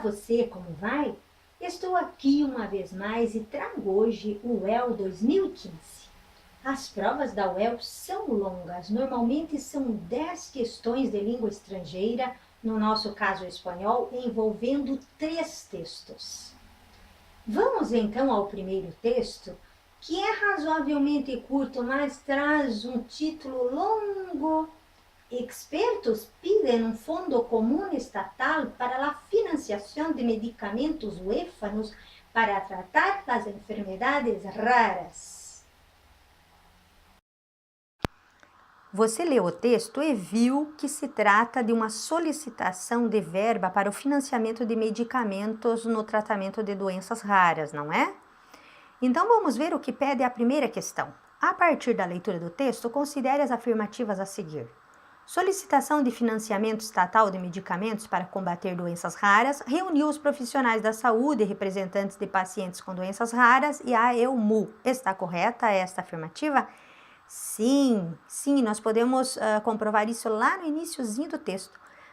você, como vai? Estou aqui uma vez mais e trago hoje o UEL 2015. As provas da UEL são longas, normalmente são 10 questões de língua estrangeira, no nosso caso espanhol, envolvendo 3 textos. Vamos então ao primeiro texto, que é razoavelmente curto, mas traz um título longo. Expertos piden un fondo común estatal para la financiación de medicamentos huérfanos para tratar las enfermedades raras. Você leu o texto e viu que se trata de uma solicitação de verba para o financiamento de medicamentos no tratamento de doenças raras, não é? Então vamos ver o que pede a primeira questão. A partir da leitura do texto, considere as afirmativas a seguir. Solicitação de financiamento estatal de medicamentos para combater doenças raras reuniu os profissionais da saúde, representantes de pacientes com doenças raras e a EUMU. Está correta esta afirmativa? Sim, nós podemos comprovar isso lá no iniciozinho do texto.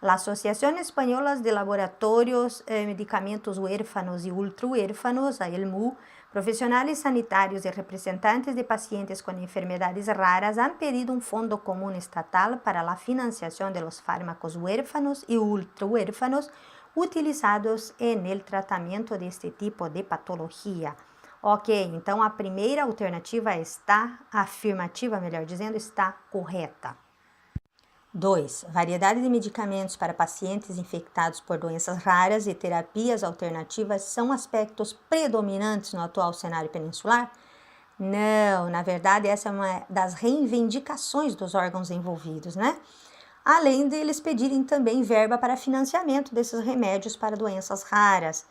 La Asociación Española de Laboratorios Medicamentos Huérfanos y Ultrahuérfanos, a ELMU, profissionais sanitários e representantes de pacientes com enfermedades raras han pedido um fundo comum estatal para a financiação de los fármacos huérfanos e ultrahuérfanos utilizados en el tratamento de este tipo de patologia. Ok, então a primeira alternativa está, afirmativa, melhor dizendo, está correta. 2. Variedade de medicamentos para pacientes infectados por doenças raras e terapias alternativas são aspectos predominantes no atual cenário peninsular? Não, na verdade essa é uma das reivindicações dos órgãos envolvidos, né? Além deles pedirem também verba para financiamento desses remédios para doenças raras.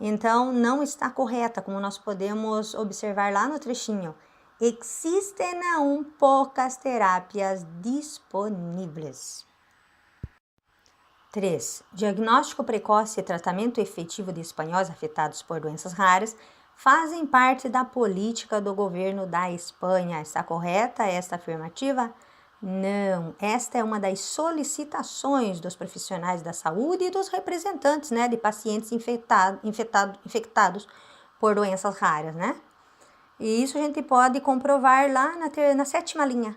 Então não está correta, como nós podemos observar lá no trechinho. Existen aún pocas terapias disponíveis. 3. Diagnóstico precoce e tratamento efetivo de espanhóis afetados por doenças raras fazem parte da política do governo da Espanha. Está correta esta afirmativa? Não, esta é uma das solicitações dos profissionais da saúde e dos representantes, de pacientes infectados por doenças raras, E isso a gente pode comprovar lá na 7ª linha.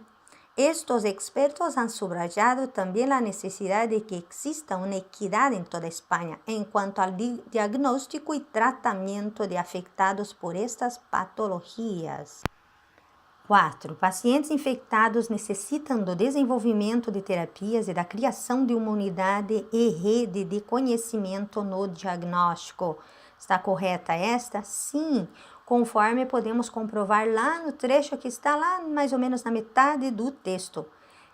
Estos expertos han subrayado también la necesidad de que exista una equidad en toda España en cuanto al diagnóstico y tratamiento de afectados por estas patologias. 4. Pacientes infectados necessitam do desenvolvimento de terapias e da criação de uma unidade e rede de conhecimento no diagnóstico. Está correta esta? Sim, conforme podemos comprovar lá no trecho que está lá mais ou menos na metade do texto.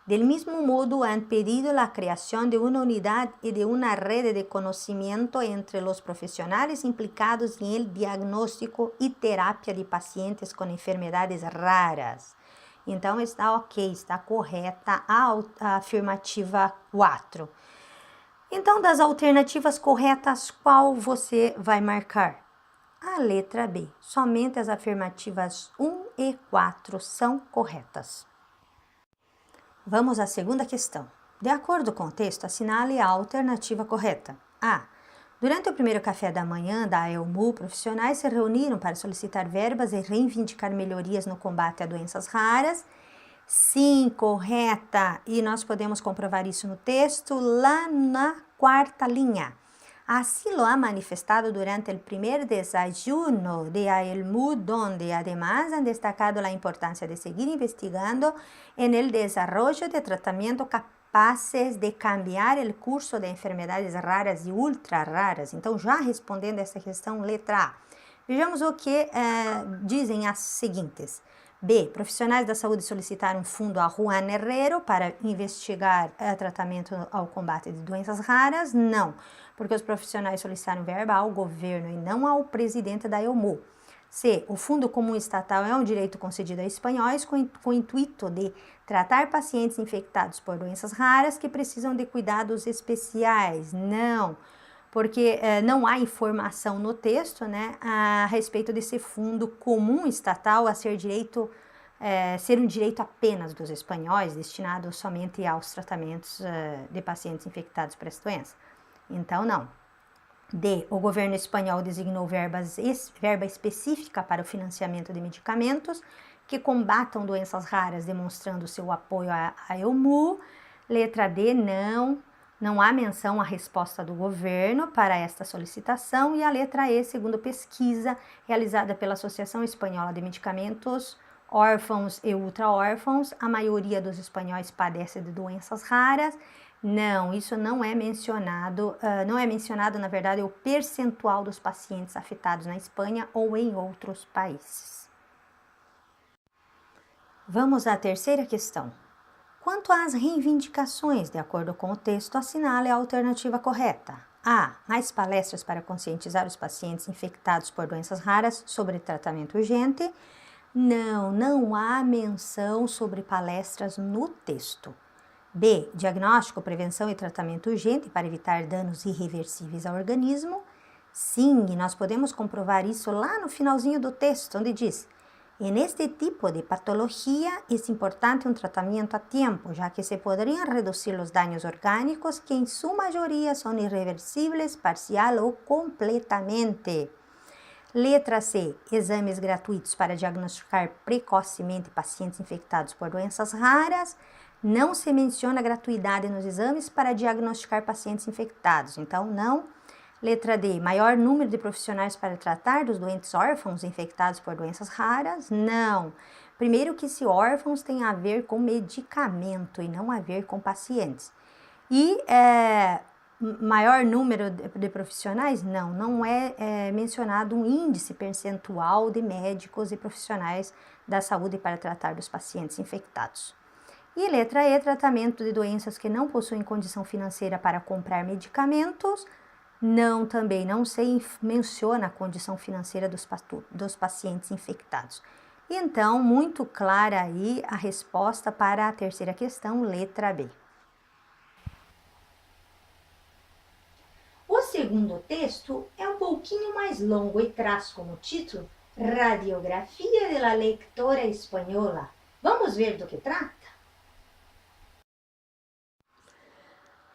Del mismo modo, han pedido la creación de una unidad y de una red de conocimiento entre los profesionales implicados en el diagnóstico y terapia de pacientes con enfermedades raras. Então, está ok, está correta a afirmativa 4. Então, das alternativas corretas, qual você vai marcar? A letra B. Somente as afirmativas 1 e 4 são corretas. Vamos à segunda questão. De acordo com o texto, assinale a alternativa correta. A. Durante o primeiro café da manhã da EUMU, profissionais se reuniram para solicitar verbas e reivindicar melhorias no combate a doenças raras. Sim, correta. E nós podemos comprovar isso no texto lá na 4ª linha. Así lo ha manifestado durante el primer desayuno de AELMU, donde además han destacado la importancia de seguir investigando en el desarrollo de tratamientos capaces de cambiar el curso de enfermedades raras e ultra raras. Então, já respondendo essa questão, letra A. Vejamos o que dizem as seguintes. B. Profissionais da saúde solicitaram um fundo a Juan Herrero para investigar tratamento ao combate de doenças raras? Não, porque os profissionais solicitaram verba ao governo e não ao presidente da EUMU. C. O Fundo Comum Estatal é um direito concedido a espanhóis com o intuito de tratar pacientes infectados por doenças raras que precisam de cuidados especiais? Não, porque não há informação no texto a respeito desse fundo comum estatal a ser um direito apenas dos espanhóis, destinado somente aos tratamentos de pacientes infectados por essa doença. Então, não. D. O governo espanhol designou verba específica para o financiamento de medicamentos que combatam doenças raras, demonstrando seu apoio à EUMU. Letra D. Não há menção à resposta do governo para esta solicitação. E a letra E, segundo pesquisa realizada pela Associação Espanhola de Medicamentos Órfãos e Ultra-órfãos, a maioria dos espanhóis padece de doenças raras. Não, isso não é mencionado, na verdade, o percentual dos pacientes afetados na Espanha ou em outros países. Vamos à terceira questão. Quanto às reivindicações, de acordo com o texto, assinale a alternativa correta. A. Mais palestras para conscientizar os pacientes infectados por doenças raras sobre tratamento urgente. Não há menção sobre palestras no texto. B. Diagnóstico, prevenção e tratamento urgente para evitar danos irreversíveis ao organismo. Sim, e nós podemos comprovar isso lá no finalzinho do texto, onde diz: en este tipo de patología es importante un tratamiento a tiempo, ya que se podrían reducir los daños orgánicos que en su mayoría son irreversibles, parcial o completamente. Letra C. Exames gratuitos para diagnosticar precocemente pacientes infectados por doenças raras. Não se menciona gratuidade nos exames para diagnosticar pacientes infectados, então não. Letra D. Maior número de profissionais para tratar dos doentes órfãos infectados por doenças raras? Não. Primeiro que se órfãos tem a ver com medicamento e não a ver com pacientes. E maior número de profissionais? Não é mencionado um índice percentual de médicos e profissionais da saúde para tratar dos pacientes infectados. E letra E, tratamento de doenças que não possuem condição financeira para comprar medicamentos. Também não se menciona a condição financeira dos pacientes infectados. Então, muito clara aí a resposta para a terceira questão, letra B. O segundo texto é um pouquinho mais longo e traz como título Radiografia de la lectora espanhola. Vamos ver do que trata?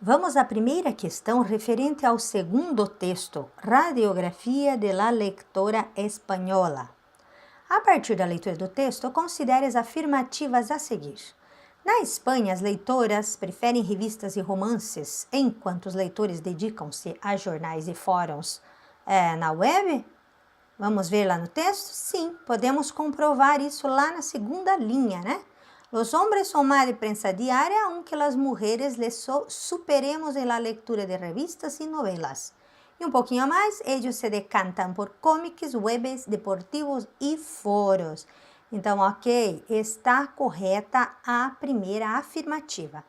Vamos à primeira questão referente ao segundo texto, Radiografia de la lectora espanhola. A partir da leitura do texto, considere as afirmativas a seguir. Na Espanha, as leitoras preferem revistas e romances, enquanto os leitores dedicam-se a jornais e fóruns na web? Vamos ver lá no texto? Sim, podemos comprovar isso lá na segunda linha, né? Los hombres son más de prensa diaria, aunque las mujeres les superemos en la lectura de revistas y novelas. Y un poquinho más, ellos se decantan por cómics, webs, deportivos y foros. Então, ok, está correta a primeira afirmativa.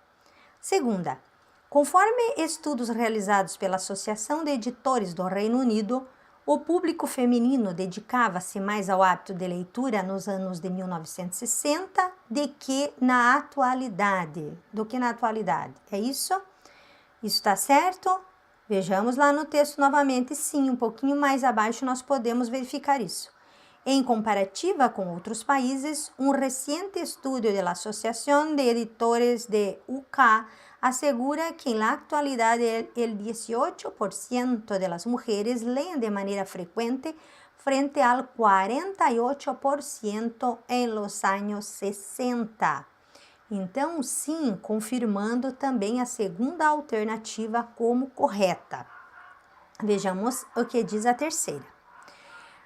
Segunda, conforme estudos realizados pela Associação de Editores do Reino Unido, o público feminino dedicava-se mais ao hábito de leitura nos anos de 1960 do que na atualidade. É isso? Isso está certo? Vejamos lá no texto novamente. Sim, um pouquinho mais abaixo nós podemos verificar isso. Em comparativa com outros países, um recente estudo da Associação de Editores de UK asegura que na atualidade el 18% de las mujeres leen de manera frecuente frente al 48% en los años 60. Então, sim, confirmando também a segunda alternativa como correta. Vejamos o que diz a terceira.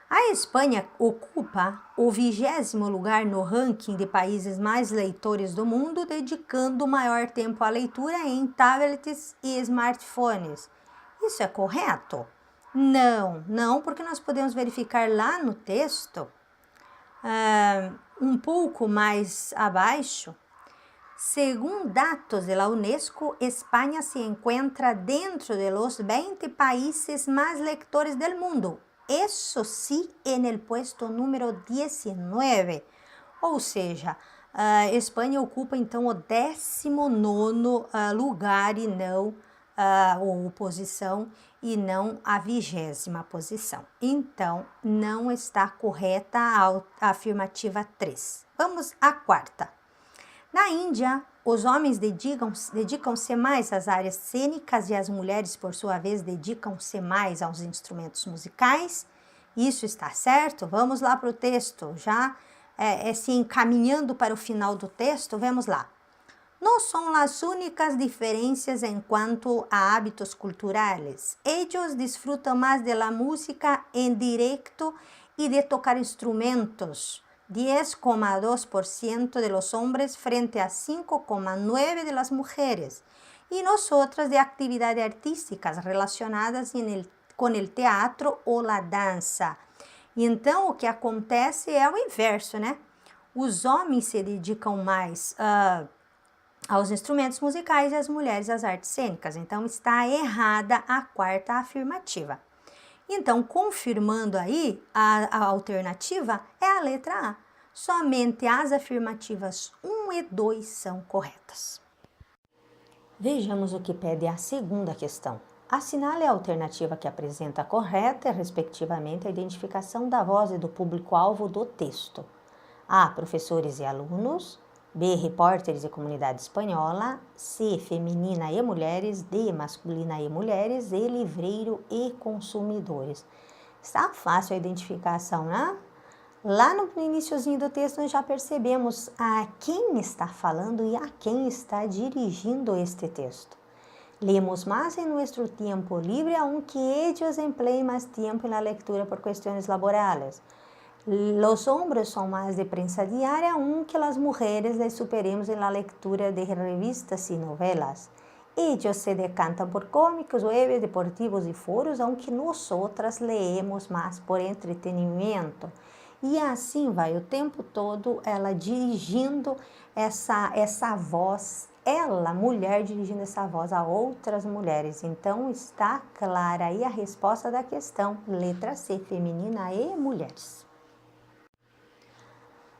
A Espanha ocupa o 20º lugar no ranking de países mais leitores do mundo, dedicando o maior tempo à leitura em tablets e smartphones. Isso é correto? Não, porque nós podemos verificar lá no texto, um pouco mais abaixo, según datos de la UNESCO, España se encuentra dentro de los 20 países más lectores del mundo. Isso sim, no puesto número 19. Ou seja, a Espanha ocupa então o 19º lugar e não ou posição e não a 20ª posição. Então, não está correta a afirmativa 3. Vamos à quarta. Na Índia, Os homens dedicam-se mais às áreas cênicas e as mulheres, por sua vez, dedicam-se mais aos instrumentos musicais. Isso está certo? Vamos lá para o texto, já se encaminhando para o final do texto, vamos lá. No son las únicas diferencias en cuanto a hábitos culturales. Ellos disfrutan más de la música en directo y de tocar instrumentos. 10,2% de los hombres frente a 5,9% de las mujeres. Y nosotras de actividades artísticas relacionadas com o teatro ou a dança. Então, o que acontece é o inverso, né? Os homens se dedicam mais aos instrumentos musicais e as mulheres às artes cênicas. Então, está errada a quarta afirmativa. Então, confirmando aí, a alternativa é a letra A. Somente as afirmativas 1 e 2 são corretas. Vejamos o que pede a segunda questão. Assinale a alternativa que apresenta a correta e, respectivamente, a identificação da voz e do público-alvo do texto. A. Professores e alunos. B. Repórteres e comunidade espanhola. C. Feminina e mulheres. D. Masculina e mulheres. E. Livreiro e consumidores. Está fácil a identificação, né? Lá no iniciozinho do texto nós já percebemos a quem está falando e a quem está dirigindo este texto. Lemos más en nuestro tiempo libre, aunque ellos empleen más tiempo en la lectura por cuestiones laborales. Los hombres son más de prensa diaria, aunque las mujeres les superemos en la lectura de revistas y novelas. Ellos se decantan por cómicos, webs, deportivos y foros, aunque nosotras leemos más por entretenimiento. E assim vai o tempo todo ela dirigindo essa voz, ela, mulher, dirigindo essa voz a outras mulheres. Então, está clara aí a resposta da questão, letra C, feminina e mulheres.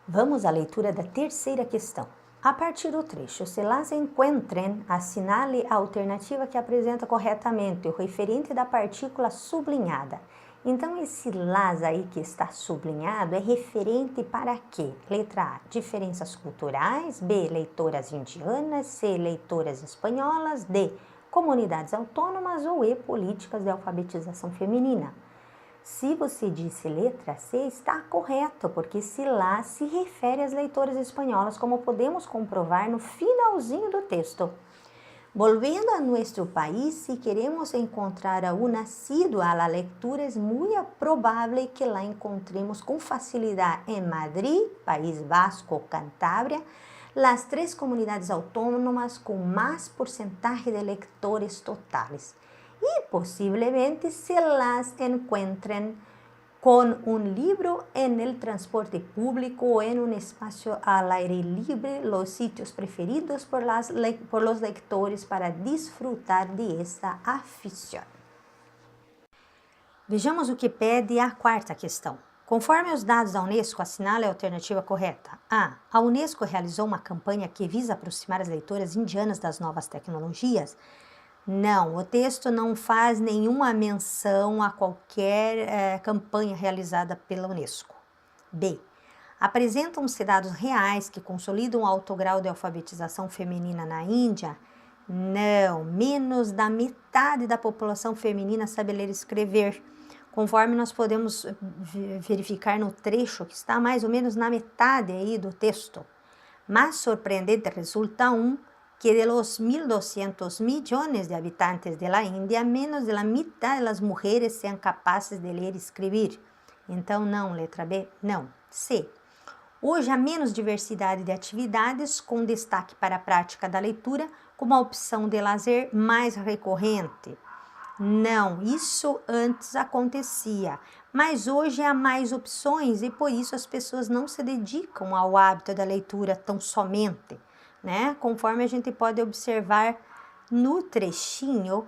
Vamos à leitura da terceira questão. A partir do trecho, se las encuentren, assinale a alternativa que apresenta corretamente o referente da partícula sublinhada. Então, esse las aí que está sublinhado é referente para quê? Letra A, diferenças culturais. B, leitoras indianas. C, leitoras espanholas. D, comunidades autônomas. Ou E, políticas de alfabetização feminina. Se você disse letra C, está correto, porque esse las se refere às leitoras espanholas, como podemos comprovar no finalzinho do texto. Volviendo a nuestro país, si queremos encontrar a un nacido a la lectura, es muy probable que la encontremos con facilidad en Madrid, País Vasco o Cantabria, las tres comunidades autónomas con más porcentaje de lectores totales. Y posiblemente se las encuentren con un libro en el transporte público o en un espacio al aire libre, los sitios preferidos por los lectores para disfrutar de esta afición. Vejamos o que pede a quarta questão. Conforme os dados da Unesco, assinale a alternativa correta. A Unesco realizou uma campanha que visa aproximar as leitoras indianas das novas tecnologias. Não, o texto não faz nenhuma menção a qualquer campanha realizada pela Unesco. B. Apresentam-se dados reais que consolidam o alto grau de alfabetização feminina na Índia? Não, menos da metade da população feminina sabe ler e escrever, conforme nós podemos verificar no trecho que está mais ou menos na metade aí do texto. Mas sorprendente resulta que de los 1.200 millones de habitantes de la India, menos de la mitad de las mujeres sean capaces de ler e escrever. Então, não, letra B, não. C. Hoje há menos diversidade de atividades, com destaque para a prática da leitura, como a opção de lazer mais recorrente. Não, isso antes acontecia, mas hoje há mais opções e por isso as pessoas não se dedicam ao hábito da leitura tão somente, né? Conforme a gente pode observar no trechinho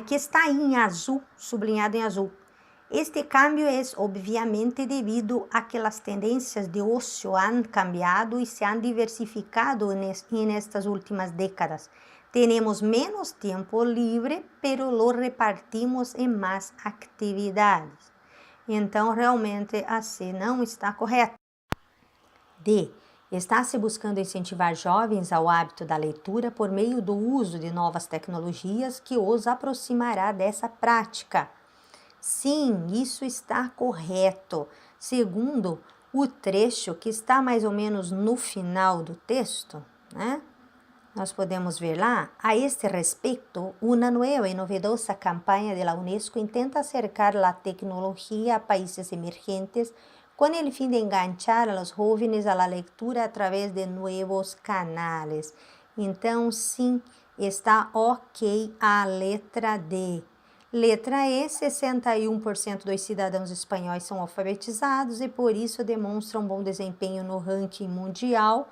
que está aí em azul, sublinhado em azul. Este cambio es obviamente debido a que las tendencias de ocio han cambiado y se han diversificado en estas últimas décadas. Tenemos menos tiempo libre, pero lo repartimos en más actividades. Então, realmente, a C não está correta. D. Está se buscando incentivar jovens ao hábito da leitura por meio do uso de novas tecnologias que os aproximará dessa prática. Sim, isso está correto. Segundo o trecho que está mais ou menos no final do texto, né? Nós podemos ver lá, a este respecto, uma nova e novedosa campanha de la UNESCO intenta acercar a tecnologia a países emergentes com o fim de enganchar a los jóvenes a la lectura através de novos canales. Então, sim, está ok a letra D. Letra E, 61% dos cidadãos espanhóis são alfabetizados e por isso demonstram bom desempenho no ranking mundial.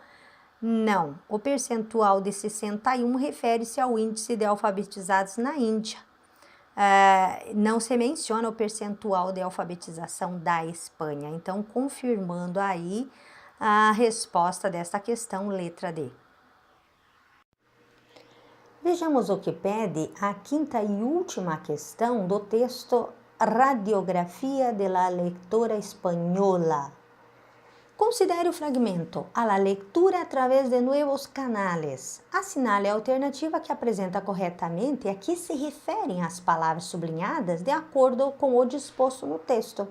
Não, o percentual de 61 refere-se ao índice de alfabetizados na Índia. Não se menciona o percentual de alfabetização da Espanha. Então, confirmando aí a resposta dessa questão, letra D. Vejamos o que pede a quinta e última questão do texto Radiografia de la lectora espanhola. Considere o fragmento a la lectura através de novos canales. Assinale a alternativa que apresenta corretamente a que se referem as palavras sublinhadas de acordo com o disposto no texto.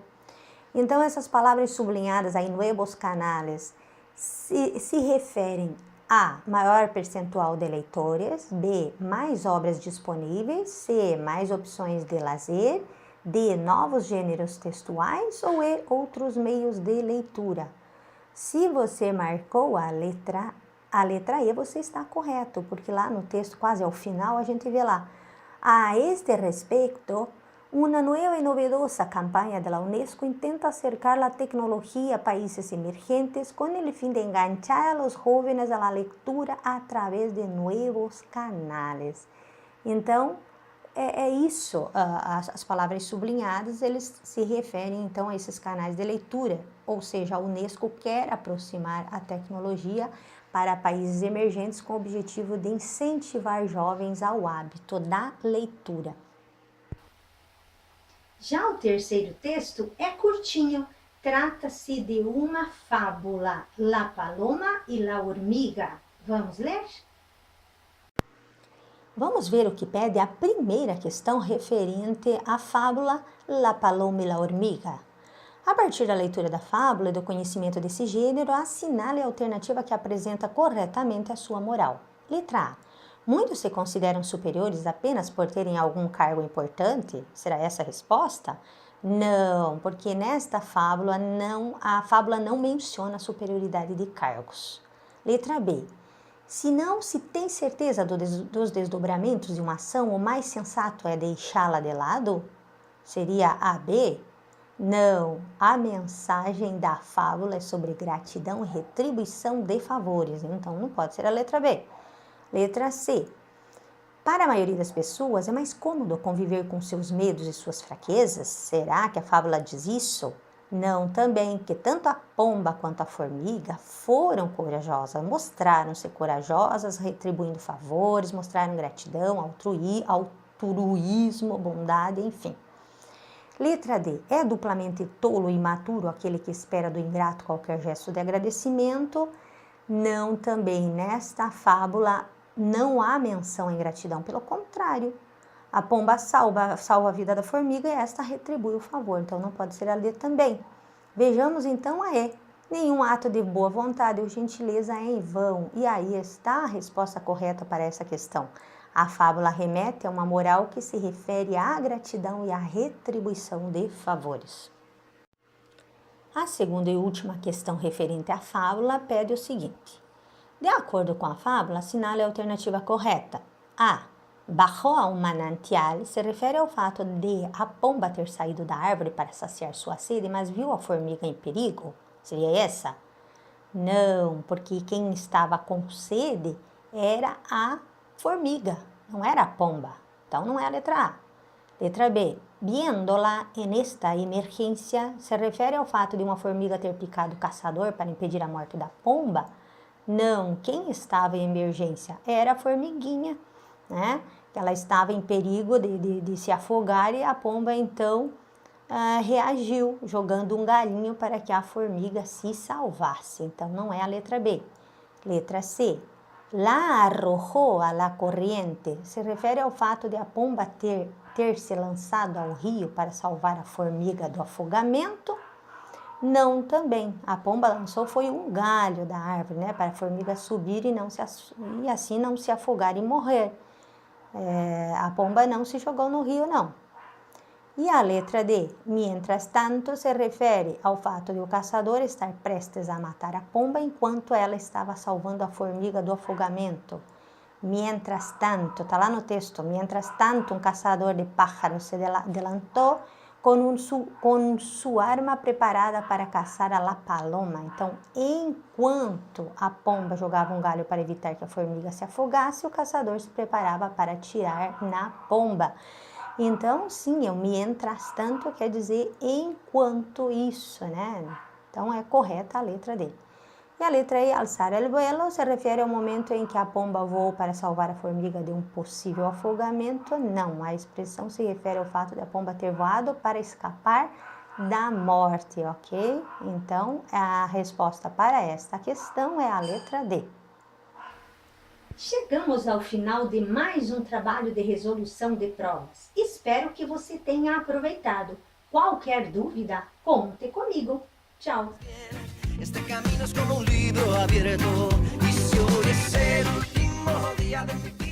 Então, essas palavras sublinhadas aí, novos canales, se referem a maior percentual de leitores, B, mais obras disponíveis, C, mais opções de lazer, D, novos gêneros textuais ou E, outros meios de leitura. Se você marcou a letra E, você está correto, porque lá no texto, quase ao final, a gente vê lá. A este respeito, uma nova e novedosa campanha da UNESCO intenta acercar a tecnologia a países emergentes com o fim de enganchar a los jóvenes a la lectura através de novos canales. Então, é isso, as palavras sublinhadas, eles se referem então a esses canais de leitura, ou seja, a UNESCO quer aproximar a tecnologia para países emergentes com o objetivo de incentivar jovens ao hábito da leitura. Já o terceiro texto é curtinho, trata-se de uma fábula, La Paloma e la Hormiga. Vamos ler? Vamos ver o que pede a primeira questão referente à fábula La Paloma e la Hormiga. A partir da leitura da fábula e do conhecimento desse gênero, assinale a alternativa que apresenta corretamente a sua moral. Letra A. Muitos se consideram superiores apenas por terem algum cargo importante? Será essa a resposta? Não, porque nesta fábula a fábula não menciona a superioridade de cargos. Letra B. Se não se tem certeza dos desdobramentos de uma ação, o mais sensato é deixá-la de lado? Seria a B? Não, a mensagem da fábula é sobre gratidão e retribuição de favores, então não pode ser a letra B. Letra C. Para a maioria das pessoas é mais cômodo conviver com seus medos e suas fraquezas? Será que a fábula diz isso? Não, também, que tanto a pomba quanto a formiga foram corajosas, mostraram-se corajosas, retribuindo favores, mostraram gratidão, altruísmo, bondade, enfim. Letra D. É duplamente tolo e imaturo aquele que espera do ingrato qualquer gesto de agradecimento? Não, também, nesta fábula não há menção em gratidão, pelo contrário. A pomba salva a vida da formiga e esta retribui o favor, então não pode ser a D também. Vejamos então a E. Nenhum ato de boa vontade ou gentileza é em vão. E aí está a resposta correta para essa questão. A fábula remete a uma moral que se refere à gratidão e à retribuição de favores. A segunda e última questão referente à fábula pede o seguinte. De acordo com a fábula, assinale a alternativa correta. A. Bajó a um manantial se refere ao fato de a pomba ter saído da árvore para saciar sua sede, mas viu a formiga em perigo? Seria essa? Não, porque quem estava com sede era a formiga, não era a pomba. Então não é a letra A. Letra B. Viéndola en esta emergência se refere ao fato de uma formiga ter picado o caçador para impedir a morte da pomba? Não, quem estava em emergência era a formiguinha, né? Ela estava em perigo de se afogar e a pomba então reagiu jogando um galinho para que a formiga se salvasse. Então não é a letra B. Letra C. La arrojó a la corriente se refere ao fato de a pomba ter se lançado ao rio para salvar a formiga do afogamento. Não também. A pomba lançou foi um galho da árvore, né, para a formiga subir e assim não se afogar e morrer. A pomba não se jogou no rio, não. E a letra D, mientras tanto, se refere ao fato de o caçador estar prestes a matar a pomba enquanto ela estava salvando a formiga do afogamento. Mientras tanto, está lá no texto, mientras tanto, um caçador de pájaros se adelantou com sua arma preparada para caçar a la paloma. Então, enquanto a pomba jogava um galho para evitar que a formiga se afogasse, o caçador se preparava para atirar na pomba. Então, sim, o mientras tanto quer dizer enquanto isso, né? Então, é correta a letra D. E a letra E, alçar el vuelo, se refere ao momento em que a pomba voou para salvar a formiga de um possível afogamento. Não, a expressão se refere ao fato de a pomba ter voado para escapar da morte, ok? Então, a resposta para esta questão é a letra D. Chegamos ao final de mais um trabalho de resolução de provas. Espero que você tenha aproveitado. Qualquer dúvida, conte comigo. Tchau! Este camino es como un libro abierto y si hoy es el último día de mi vida